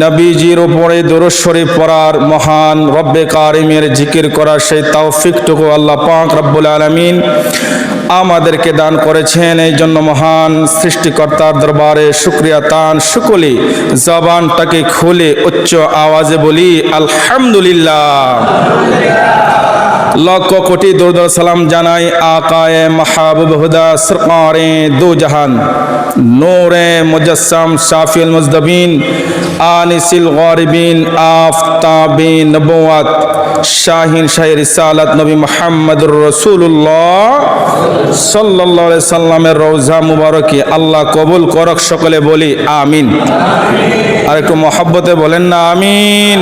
নবীজির উপরে দরুদ শরীফ পড়ার, মহান রব্বে কারিমের জিকির করার সেই তৌফিকটুকু আল্লাহ পাক রব্বুল আলামিন আমাদেরকে দান করেছেন। এই জন্য মহান সৃষ্টিকর্তার দরবারে শুকরিয়া তান শুকলি জবানটাকে খুলে উচ্চ আওয়াজে বলি আলহামদুলিল্লাহ। লক্ষ কোটি দরুদ সালাম জানাই আকায়ে মাহবুব হুদা সরকারে দু জাহান, নূরে মুজাসসাম শাফিউল মুজদবিন আনিসিল গরিবিন আফতাবে নবুয়ত শাহিন শাহ রিসালাত নবী মুহাম্মদুর রাসূলুল্লাহ সাল্লাল্লাহু আলাইহি সাল্লামের রওজা মুবারকে আল্লাহ কবুল করক। সকলে বলি আমিন। আর একটু মহব্বতে বলেন না আমিন।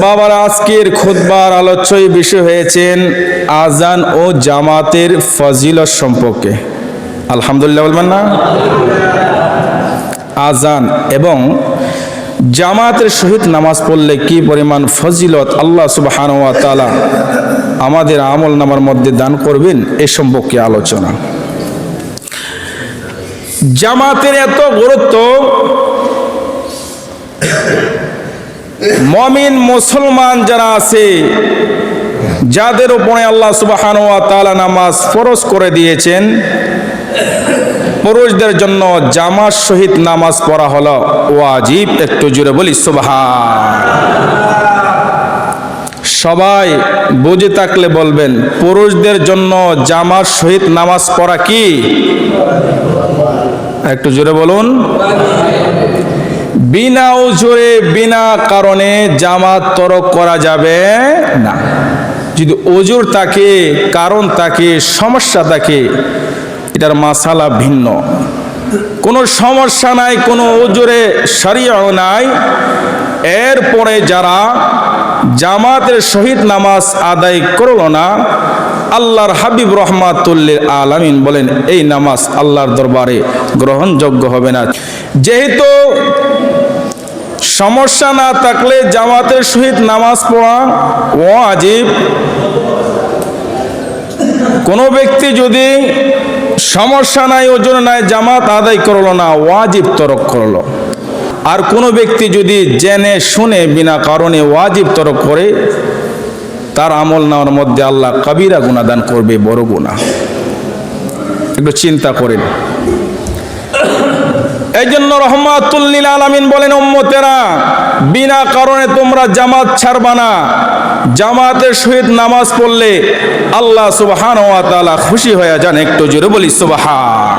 বাবার আজকের খুতবার আলোচ্য বিষয় হয়েছেন আজান ও জামাতের ফজিলত সম্পর্কে। আলহামদুলিল্লাহ বলবেন না? আজান এবং জামাতের সহিত নামাজ পড়লে কি পরিমাণ ফজিলত আল্লাহ সুবহানাহু ওয়া তাআলা আমাদের আমল নামার মধ্যে দান করবেন এ সম্পর্কে আলোচনা। জামাতের এত গুরুত্ব, মুমিন মুসলমান যারা আছে যাদের উপরে আল্লাহ সুবহানাহু ওয়া তাআলা নামাজ ফরজ করে দিয়েছেন, পুরুষদের জন্য জামাত সহিত নামাজ পড়া হলো ওয়াজিব। একটু জোরে বলি সুবহান। সবাই বুঝে থাকলে বলবেন, পুরুষদের জন্য জামাত সহিত নামাজ পড়া কি? একটু জোরে বলুন। বিনা উজুরে বিনা কারণে জামাত তরক করা যাবে না। যদি উজুর থাকে, কারণ থাকে, সমস্যা থাকে, এটার মাসালা ভিন্ন। কোনো সমস্যা নাই, কোনো উজুরে শরিয়াও নাই, এরপরে যারা জামাতের সহিত নামাজ আদায় করল না, আল্লাহর হাবিব রাহমাতুল লিল আলামিন বলেন এই নামাজ আল্লাহর দরবারে গ্রহণযোগ্য হবে না। যেহেতু সমস্যা না থাকলে জামাতের সহিত নামাজ পড়া ওয়াজিব, কোনো ব্যক্তি যদি সমস্যা নাই, ওজন নাই, জামাত আদায় করলো না, ওয়াজিব তরক করলো। আর কোনো ব্যক্তি যদি জেনে শুনে বিনা কারণে ওয়াজিব তরক করে, তার আমল নামার মধ্যে আল্লাহ কবিরা গুনাহ দান করবে, বড় গুনাহ। একটু চিন্তা করেন। এই জন্য রহমাতুল লিল আলামিন বলেন, উম্মতেরা বিনা কারণে তোমরা জামাত ছাড়বা না। জামাতের সহিত নামাজ পড়লে আল্লাহ সুবহানাহু ওয়া তাআলা খুশি হয়ে যান। একটু জোরে বলি সুবহান।